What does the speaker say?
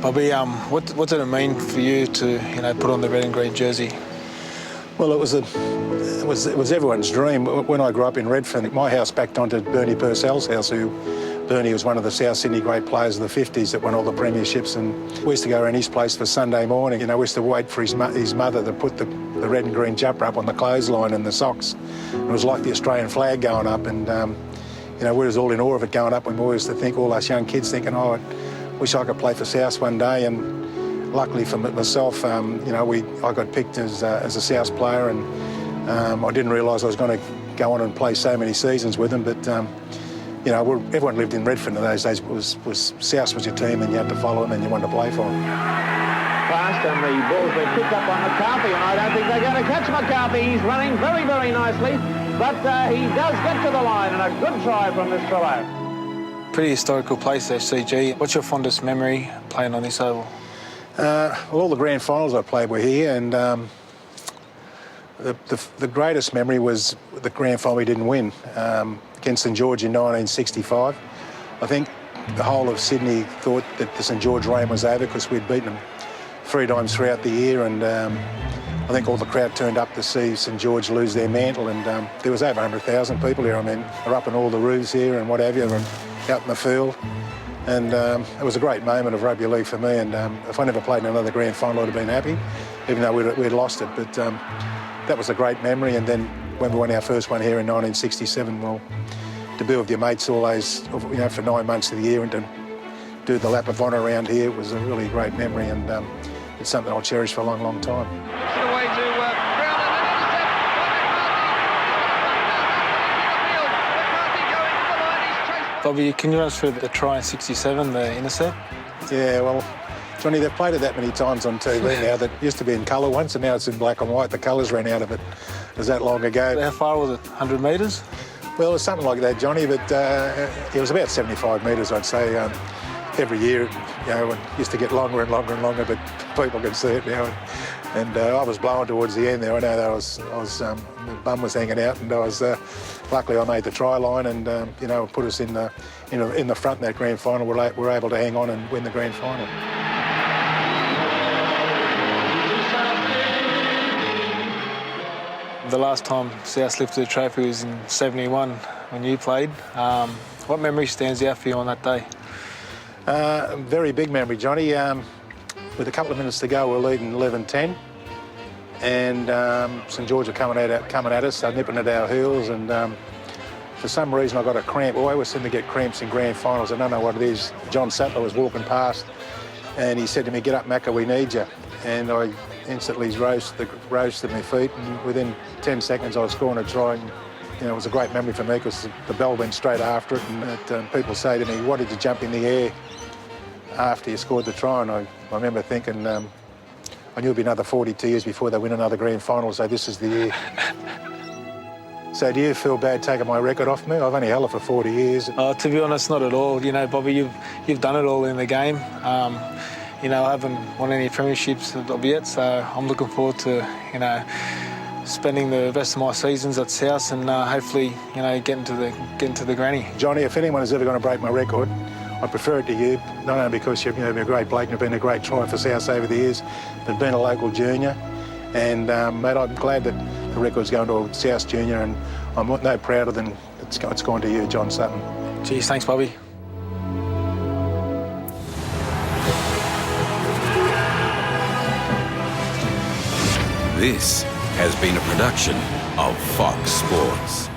Bobby, what did it mean for you to, put on the red and green jersey? Well, it was everyone's dream. When I grew up in Redfern, my house backed onto Bernie Purcell's house, Bernie was one of the South Sydney great players of the 50s that won all the premierships, and we used to go around his place for Sunday morning. We used to wait for his mother to put the red and green jumper up on the clothesline and the socks. It was like the Australian flag going up, and we was all in awe of it going up, and we used to think, all us young kids thinking, oh, I wish I could play for South one day. And luckily for myself, I got picked as a South player, and I didn't realise I was going to go on and play so many seasons with them, but everyone lived in Redfern in those days. South was your team, and you had to follow them and you wanted to play for them. Fast, and the ball's been picked up on McCarthy, and I don't think they're going to catch McCarthy. He's running very, very nicely, but he does get to the line, and a good try from this fellow. Pretty historical place, SCG. What's your fondest memory playing on this oval? Well, all the grand finals I played were here, and the greatest memory was the grand final we didn't win against St George in 1965. I think the whole of Sydney thought that the St George reign was over because we'd beaten them 3 times throughout the year, and I think all the crowd turned up to see St George lose their mantle, and there was over 100,000 people here. I mean, they're up on all the roofs here and what have you, and out in the field. And it was a great moment of rugby league for me, and if I never played in another grand final, I'd have been happy, even though we'd lost it. But that was a great memory. And then when we won our first one here in 1967, well, to be with your mates all those, for 9 months of the year and to do the lap of honour around here was a really great memory, and it's something I'll cherish for a long, long time. Away to Brown, and an intercept by McCarthy. McCarthy going to the line, he's chased. Bobby, can you run us through the try in 67, the intercept? Yeah, well, Johnny, they've played it that many times on TV now that used to be in colour once, and now it's in black and white. The colours ran out of it. It was that long ago. How far was it? 100 metres? Well, it's something like that, Johnny, but it was about 75 metres, I'd say. Every year, it used to get longer and longer and longer, but people could see it now. And I was blowing towards the end there. I know that my bum was hanging out, and luckily I made the try line, and put us in the front in that grand final. We were able to hang on and win the grand final. The last time South lifted the trophy was in 71 when you played. What memory stands out for you on that day? Very big memory, Johnny. With a couple of minutes to go, we're leading 11-10, and St George are coming at us, nipping at our heels, and for some reason I got a cramp. I always seem to get cramps in grand finals. I don't know what it is. John Sattler was walking past, and he said to me, "Get up, Macca, we need you." And I instantly rose to my feet, and within 10 seconds I was scoring a try. And, it was a great memory for me because the bell went straight after it, and people say to me, "Why did you jump in the air after you scored the try?" And I remember thinking, I knew it'd be another 42 years before they win another grand final, so this is the year. So do you feel bad taking my record off me? I've only held it for 40 years. To be honest, not at all. Bobby, you've done it all in the game. I haven't won any premierships yet, so I'm looking forward to, spending the rest of my seasons at South, and hopefully, getting to the granny. Johnny, if anyone is ever going to break my record, I prefer it to you, not only because you've been a great bloke and you've been a great try for South over the years, but being a local junior. And, mate, I'm glad that the record's going to South Junior, and I'm no prouder than it's gone to you, John Sutton. Geez, thanks, Bobby. This has been a production of Fox Sports.